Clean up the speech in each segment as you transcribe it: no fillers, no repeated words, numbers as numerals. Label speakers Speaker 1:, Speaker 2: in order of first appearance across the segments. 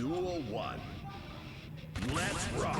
Speaker 1: Duel 1. Let's rock.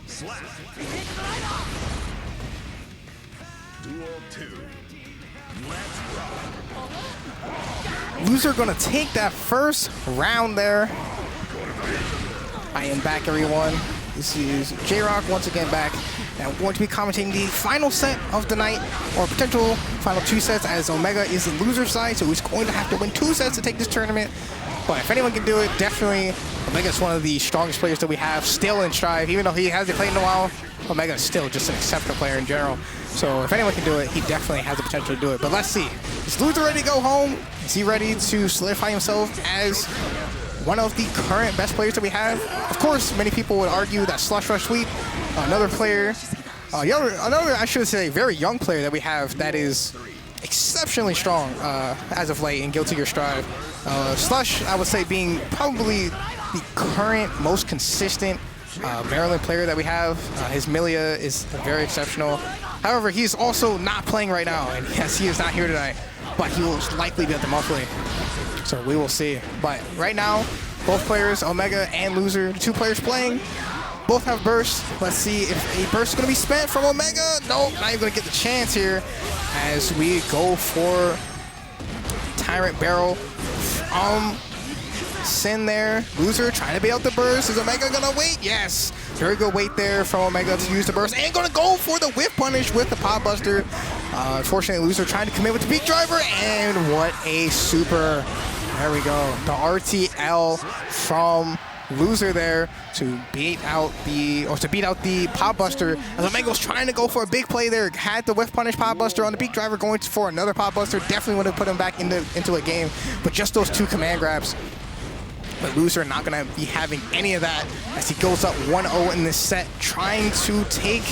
Speaker 1: Slap. Duel 2. Let's rock.
Speaker 2: Loser gonna take that first round there. I am back, everyone. This is J-Rock once again back. And I'm going to be commentating the final set of the night, or potential final 2 sets, as Omega is the loser side, so he's going to have to win 2 sets to take this tournament. But if anyone can do it, definitely Omega's one of the strongest players that we have still in Strive. Even though he hasn't played in a while, Omega is still just an exceptional player in general. So if anyone can do it, he definitely has the potential to do it. But let's see. Is Loser ready to go home? Is he ready to solidify himself as one of the current best players that we have? Of course, many people would argue that Slush Rush Sweep, another player, another, I should say, very young player that we have that is exceptionally strong as of late in Guilty Gear Strive. Slush, I would say, being probably the current most consistent Maryland player that we have. His Milia is very exceptional. However, he's also not playing right now, and yes, he is not here tonight, but he will likely be at the monthly. So we will see. But right now, both players, Omega and Loser, the 2 players playing, both have bursts. Let's see if a burst is going to be spent from Omega. Nope, not even going to get the chance here as we go for Tyrant Barrel from Sin there. Loser trying to bait out the burst. Is Omega going to wait? Yes. Very good wait there from Omega to use the burst. And going to go for the whip punish with the Pop Buster. Unfortunately, Loser trying to commit with the Beak Driver. And what a super. There we go. The RTL from Loser there to beat out the Pop Buster. As Omega was trying to go for a big play there, had the whiff punish Pop Buster on the Beak Driver, going for another Pop Buster. Definitely would have put him back into a game, but just those 2 command grabs. But Loser not going to be having any of that as he goes up 1-0 in this set, trying to take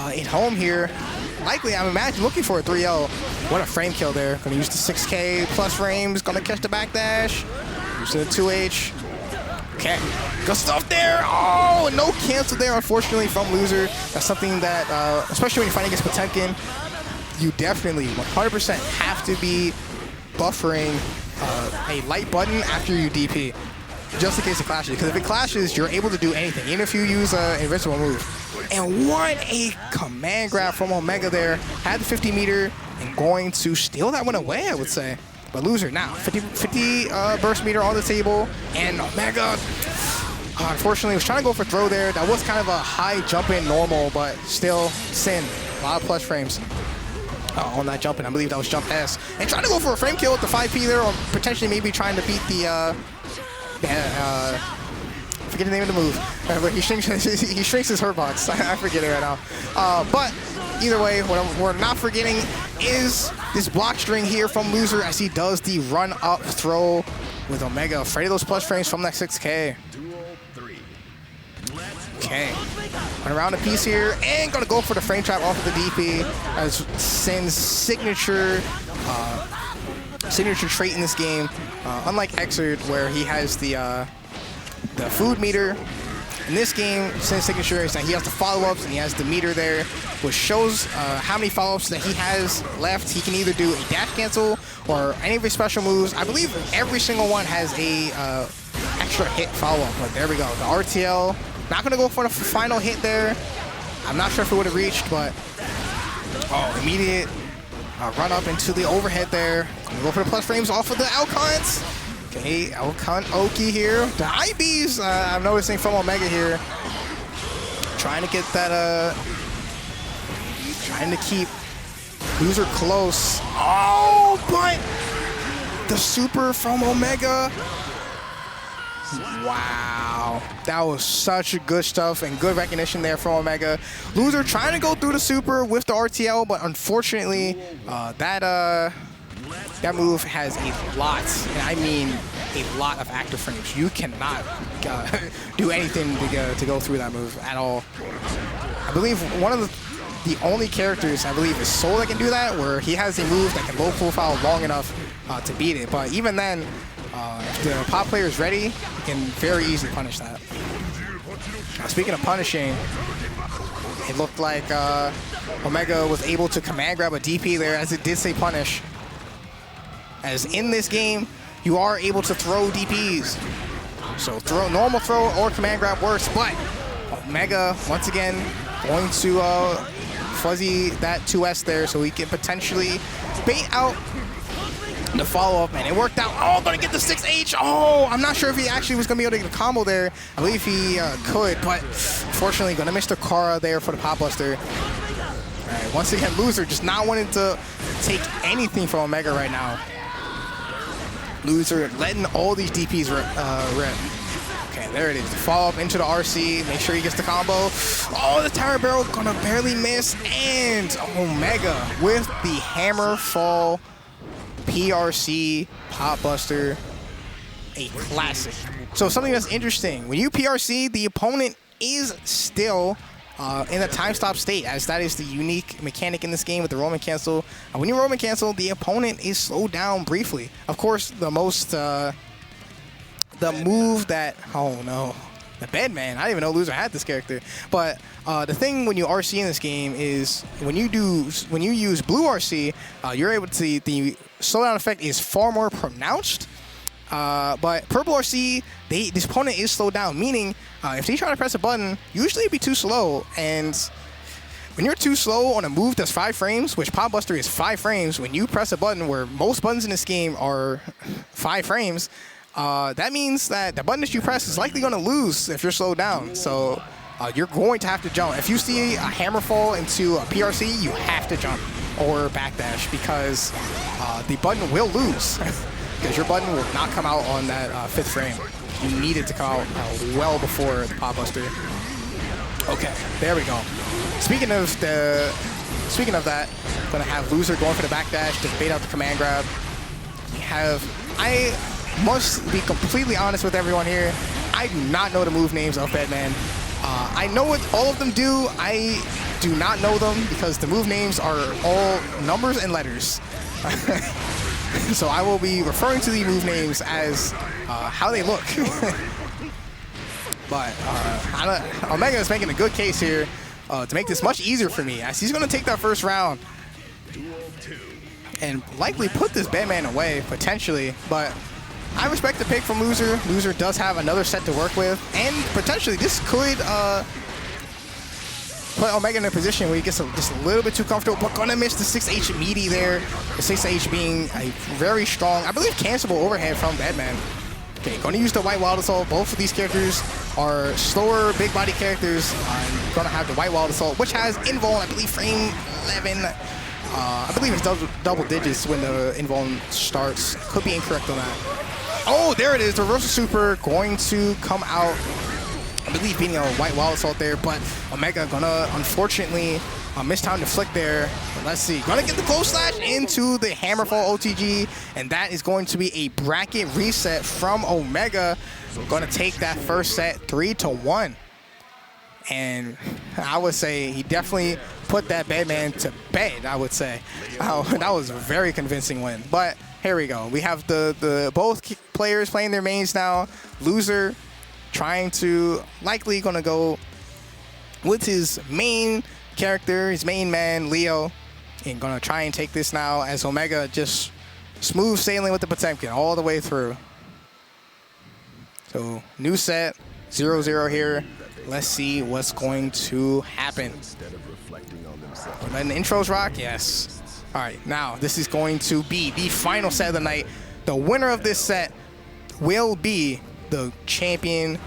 Speaker 2: it home here. Likely, I'm imagining, looking for a 3-0. What a frame kill there. Going to use the 6K plus frames. Going to catch the backdash. Use the 2H. Okay, good stuff there. Oh, no cancel there, unfortunately, from Loser. That's something that, especially when you're fighting against Potemkin, you definitely 100% have to be buffering a light button after you DP, just in case it clashes. Because if it clashes, you're able to do anything, even if you use an invincible move. And what a command grab from Omega there. Had the 50 meter and going to steal that one away, I would say. But Loser now, 50 burst meter on the table, and Omega, unfortunately, was trying to go for throw there. That was kind of a high jump in normal, but still Sin. A lot of plus frames on that jump in. I believe that was jump S. And trying to go for a frame kill with the 5P there, or potentially maybe trying to beat the, forget the name of the move. But he shrinks his hurt box. I forget it right now. But either way, what we're not forgetting is this block string here from Loser as he does the run-up throw with Omega. Afraid of those plus frames from that 6K. Okay, run around a piece here and gonna go for the frame trap off of the DP as Sin's signature trait in this game. Unlike Xrd, where he has the food meter, in this game, Sin's signature is that he has the follow-ups and he has the meter there, which shows how many follow-ups that he has left. He can either do a dash cancel or any of his special moves. I believe every single one has a extra hit follow-up, but there we go. The RTL, not gonna go for the final hit there. I'm not sure if it would have reached, but immediate run up into the overhead there. Gonna go for the plus frames off of the Alcons. Okay, Alcon Oki here. The IBs, I'm noticing from Omega here. Trying to get that, trying to keep Loser close. Oh, but the super from Omega. Wow, that was such good stuff and good recognition there from Omega. Loser trying to go through the super with the RTL, but unfortunately, that move has a lot, and I mean a lot of active frames. You cannot do anything to go through that move at all. I believe one of the only characters, I believe, is Soul that can do that, where he has a move that can low profile long enough to beat it. But even then, if the pop player is ready, he can very easily punish that. Now, speaking of punishing, it looked like Omega was able to command grab a DP there, as it did say punish. As in this game, you are able to throw DPs. So normal throw or command grab works, but Omega, once again, going to fuzzy that 2S there so he can potentially bait out the follow-up, and it worked out. Oh, gonna get the 6H. Oh, I'm not sure if he actually was gonna be able to get a combo there. I believe he could, but unfortunately gonna miss the Kara there for the Pop Buster. All right, once again, Loser just not wanting to take anything from Omega right now. Loser letting all these DPs rip. Okay, there it is. The follow-up into the RC. Make sure he gets the combo. Oh, the Tower Barrel gonna barely miss, and Omega with the Hammer Fall PRC Pop Buster, a classic. So something that's interesting, when you PRC, the opponent is still in a time stop state, as that is the unique mechanic in this game with the Roman cancel. When you Roman cancel, the opponent is slowed down briefly. Of course, the move that, oh no, the Bedman, I didn't even know Loser had this character. But the thing when you RC in this game is when you use blue RC, you're able to see the slowdown effect is far more pronounced. But purple RC, this opponent is slowed down, meaning if they try to press a button, usually it'd be too slow. And when you're too slow on a move that's 5 frames, which Pop Buster is 5 frames, when you press a button where most buttons in this game are 5 frames, that means that the button that you press is likely going to lose if you're slowed down. So you're going to have to jump. If you see a hammer fall into a PRC, you have to jump or backdash, because the button will lose. Because your button will not come out on that 5th frame. You need it to come out well before the Pop Buster. Okay, there we go. Speaking of that, gonna have Loser going for the backdash to bait out the command grab. I must be completely honest with everyone here. I do not know the move names of Bedman. I know what all of them do. I do not know them because the move names are all numbers and letters. So I will be referring to the move names as how they look. But Omega is making a good case here to make this much easier for me, as he's going to take that first round and likely put this Bedman away, potentially. But I respect the pick from Loser. Loser does have another set to work with, and potentially this could put Omega in a position where he gets just a little bit too comfortable, but gonna miss the 6H meaty there. The 6H being a very strong, I believe, cancelable overhead from Bedman. Okay, gonna use the White Wild Assault. Both of these characters are slower, big body characters. I'm gonna have the White Wild Assault, which has invuln, I believe, frame 11. I believe it's double digits when the invuln starts. Could be incorrect on that. Oh, there it is. The reversal super going to come out. I believe beating a White Wild Assault there, but Omega gonna unfortunately miss time to flick there. But let's see. Gonna get the close slash into the Hammerfall OTG, and that is going to be a bracket reset from Omega. Gonna take that first set 3-1. And I would say he definitely put that Bedman to bed, I would say. That was a very convincing win. But here we go. We have the both players playing their mains now. Loser trying to likely gonna go with his main character, his main man, Leo, and gonna try and take this now, as Omega just smooth sailing with the Potemkin all the way through. So new set, 0-0 here. Let's see what's going to happen. We're letting the intros rock? Yes. All right, now this is going to be the final set of the night. The winner of this set will be the champion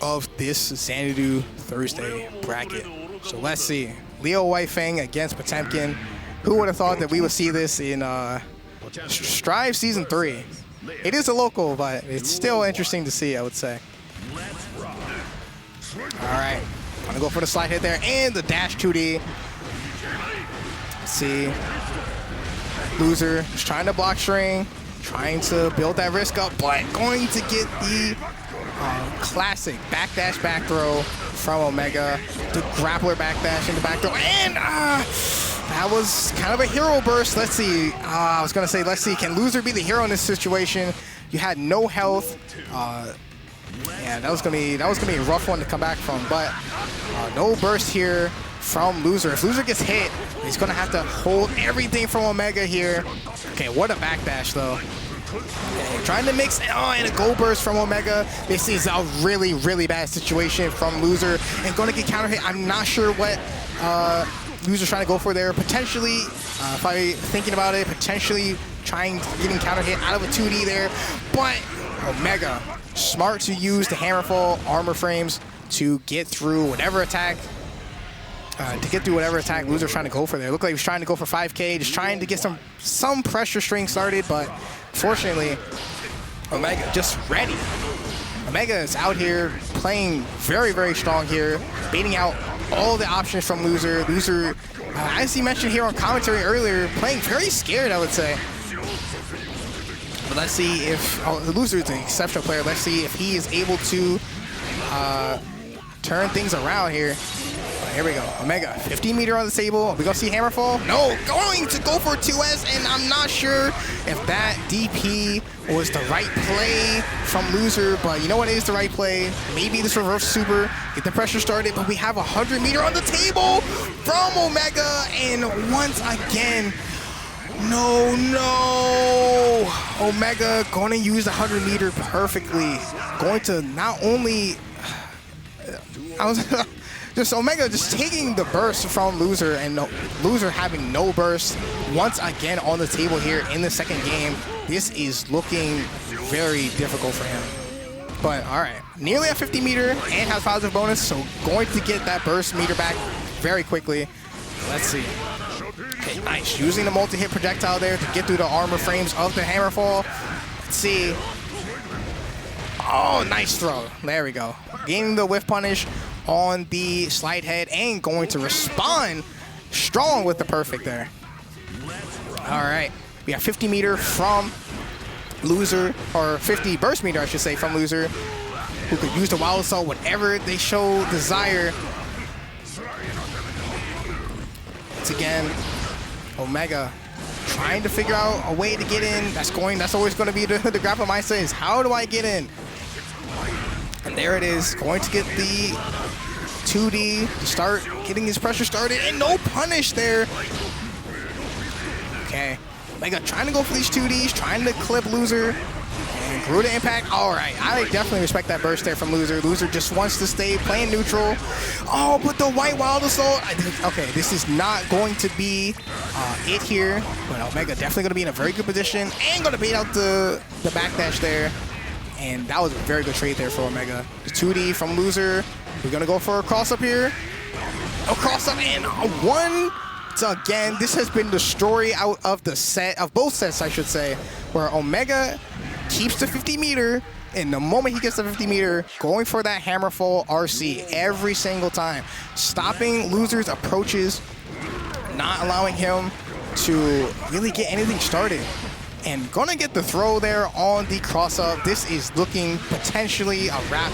Speaker 2: of this Xanadu Thursday bracket. So let's see. Leo White Fang against Potemkin. Who would have thought that we would see this in Strive Season 3? It is a local, but it's still interesting to see, I would say. All right, gonna go for the slide hit there and the dash 2D. Let's see. Loser is trying to block string, trying to build that risk up, but going to get the classic backdash back throw from Omega. The grappler backdash into back throw, and that was kind of a hero burst. Let's see. I was gonna say, let's see, can Loser be the hero in this situation? You had no health. Yeah, that was gonna be a rough one to come back from, but no burst here from Loser. If Loser gets hit, he's gonna have to hold everything from Omega here. Okay, what a backdash though. Okay, trying to mix, and a gold burst from Omega. This is a really, really bad situation from Loser, and gonna get counter hit. I'm not sure what Loser's trying to go for there. Potentially, if I'm thinking about it, potentially getting counter hit out of a 2D there, but Omega smart to use the Hammerfall armor frames to get through whatever attack. Loser's trying to go for there. Looked like he was trying to go for 5K, just trying to get some pressure string started, but fortunately, Omega just ready. Omega is out here playing very, very strong here, baiting out all the options from Loser. Loser, as he mentioned here on commentary earlier, playing very scared, I would say. But let's see if Loser is an exceptional player. Let's see if he is able to turn things around here. Here we go. Omega, 15 meter on the table. We gonna see Hammerfall? No, going to go for 2S, and I'm not sure if that DP was the right play from Loser, but you know what is the right play? Maybe this reverse super, get the pressure started, but we have 100 meter on the table from Omega, and once again, no. Omega going to use the 100 meter perfectly. Going to not only... Just Omega just taking the burst from Loser, and Loser having no burst once again on the table here in the second game. This is looking very difficult for him. But all right, nearly at 50 meter and has positive bonus, so going to get that burst meter back very quickly. Let's see. Okay, nice. Using the multi-hit projectile there to get through the armor frames of the Hammerfall. Let's see. Oh, nice throw. There we go. Getting the whiff punish on the slide head and going to respond strong with the perfect there. All right, we have 50 meter from Loser, or 50 burst meter, I should say, from Loser, who could use the Wild Assault whenever they show desire. Once again, Omega trying to figure out a way to get in. That's always going to be the grapple mindset, is how do I get in? And there it is, going to get the 2D to start getting his pressure started, and no punish there. Okay, Omega trying to go for these 2Ds, trying to clip Loser, and grew the impact. All right, I definitely respect that burst there from Loser. Loser just wants to stay playing neutral. Oh, but the white Wild Assault. Okay, this is not going to be it here, but Omega definitely going to be in a very good position and going to bait out the backdash there. And that was a very good trade there for Omega. The 2D from Loser. We're going to go for a cross-up here. A cross-up and a one. So again, this has been the story out of the set, of both sets, I should say, where Omega keeps the 50 meter, and the moment he gets the 50 meter, going for that Hammerfall RC every single time. Stopping Loser's approaches, not allowing him to really get anything started. And gonna get the throw there on the cross-up. This is looking potentially a wrap,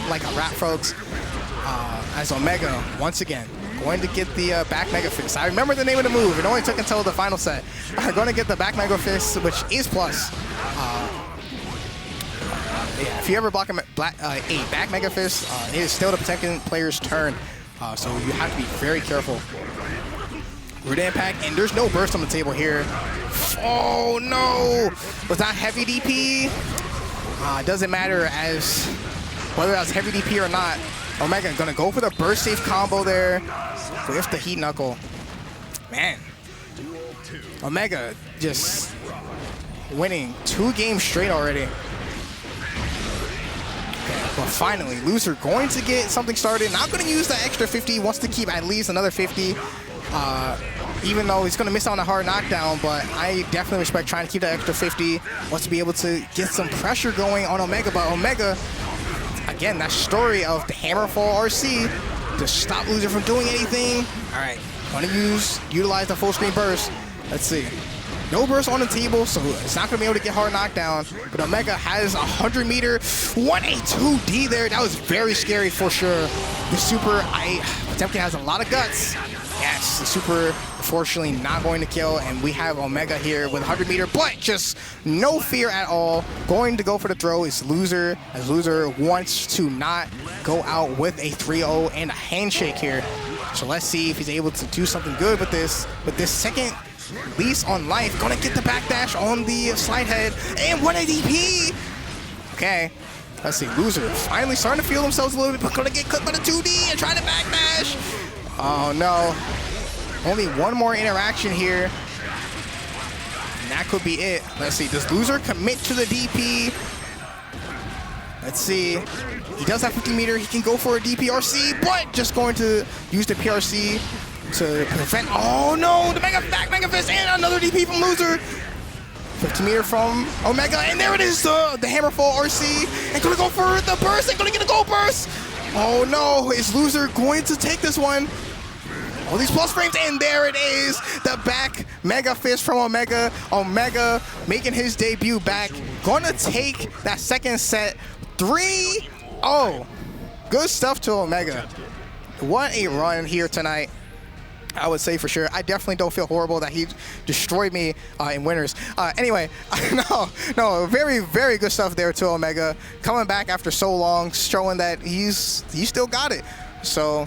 Speaker 2: folks. As Omega, once again, going to get the back Mega Fist. I remember the name of the move. It only took until the final set. Going to get the back Mega Fist, which is plus. Yeah, if you ever block a back Mega Fist, it is still the Potemkin player's turn. So you have to be very careful. Root impact, and there's no burst on the table here. Oh no! Was that heavy DP? Doesn't matter as whether that's heavy DP or not. Omega gonna go for the burst safe combo there with the heat knuckle. Man, Omega just winning 2 games straight already. But finally, Loser going to get something started. Not going to use that extra 50. Wants to keep at least another 50. Even though he's going to miss out on a hard knockdown, but I definitely respect trying to keep that extra 50. Wants to be able to get some pressure going on Omega, but Omega, again, that story of the Hammerfall RC to stop Loser from doing anything. All right, going to utilize the full screen burst. Let's see. No burst on the table, so it's not going to be able to get hard knockdown. But Omega has 100 meter, 182D there. That was very scary for sure. The super, Potemkin has a lot of guts. Yes, the super, unfortunately, not going to kill. And we have Omega here with 100 meter, but just no fear at all. Going to go for the throw is Loser, as Loser wants to not go out with a 3-0 and a handshake here. So let's see if he's able to do something good with this. With this second lease on life, gonna get the backdash on the slide head, and what a DP! Okay, let's see, Loser finally starting to feel themselves a little bit, but gonna get clipped by the 2D and try to backdash. Oh no, only one more interaction here, and that could be it. Let's see, does Loser commit to the DP? Let's see, he does have 50 meter, he can go for a DPRC, but just going to use the PRC to prevent, oh no, the Mega Fist, and another DP from Loser. 50 meter from Omega, and there it is, the Hammerfall RC, and gonna go for the burst, and gonna get a gold burst. Oh no, is Loser going to take this one? All these plus frames, and there it is, the back Mega Fist from Omega. Omega making his debut back, gonna take that second set, 3-0. Good stuff to Omega. What a run here tonight, I would say for sure. I definitely don't feel horrible that he destroyed me in winners. Anyway, no, very, very good stuff there to Omega. Coming back after so long, showing that he still got it. So,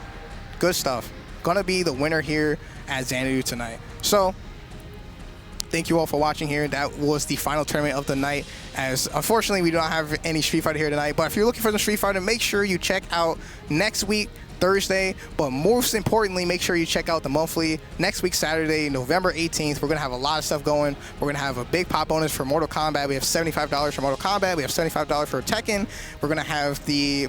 Speaker 2: good stuff. Gonna be the winner here at Xanadu tonight. So, thank you all for watching here. That was the final tournament of the night, as unfortunately we do not have any Street Fighter here tonight. But if you're looking for the Street Fighter, make sure you check out next week, Thursday, but most importantly, make sure you check out the monthly next week, Saturday, November 18th. We're gonna have a lot of stuff going. We're gonna have a big pop bonus for Mortal Kombat. We have $75 for Mortal Kombat. We have $75 for Tekken. We're gonna have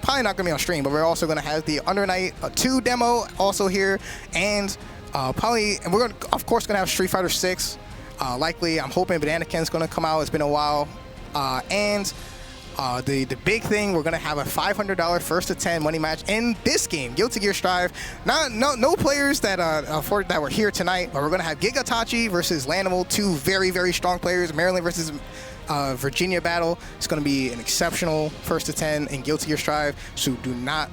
Speaker 2: probably not gonna be on stream, but we're also gonna have the Under Night 2 demo also here, and we're gonna, of course, gonna have Street Fighter 6. Likely, I'm hoping Bananakin's gonna come out. It's been a while, and the big thing, we're gonna have a $500 first to 10 money match in this game, Guilty Gear Strive. No players that were here tonight, but we're gonna have Giga Tachi versus Lanimal, two very, very strong players. Maryland versus Virginia battle. It's gonna be an exceptional first to 10 in Guilty Gear Strive. So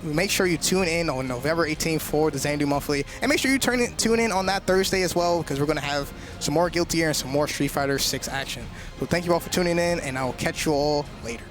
Speaker 2: make sure you tune in on November 18th for the Xanadu Monthly, and make sure you tune in on that Thursday as well, because we're gonna have some more Guilty Gear and some more Street Fighter 6 action. So thank you all for tuning in, and I will catch you all later.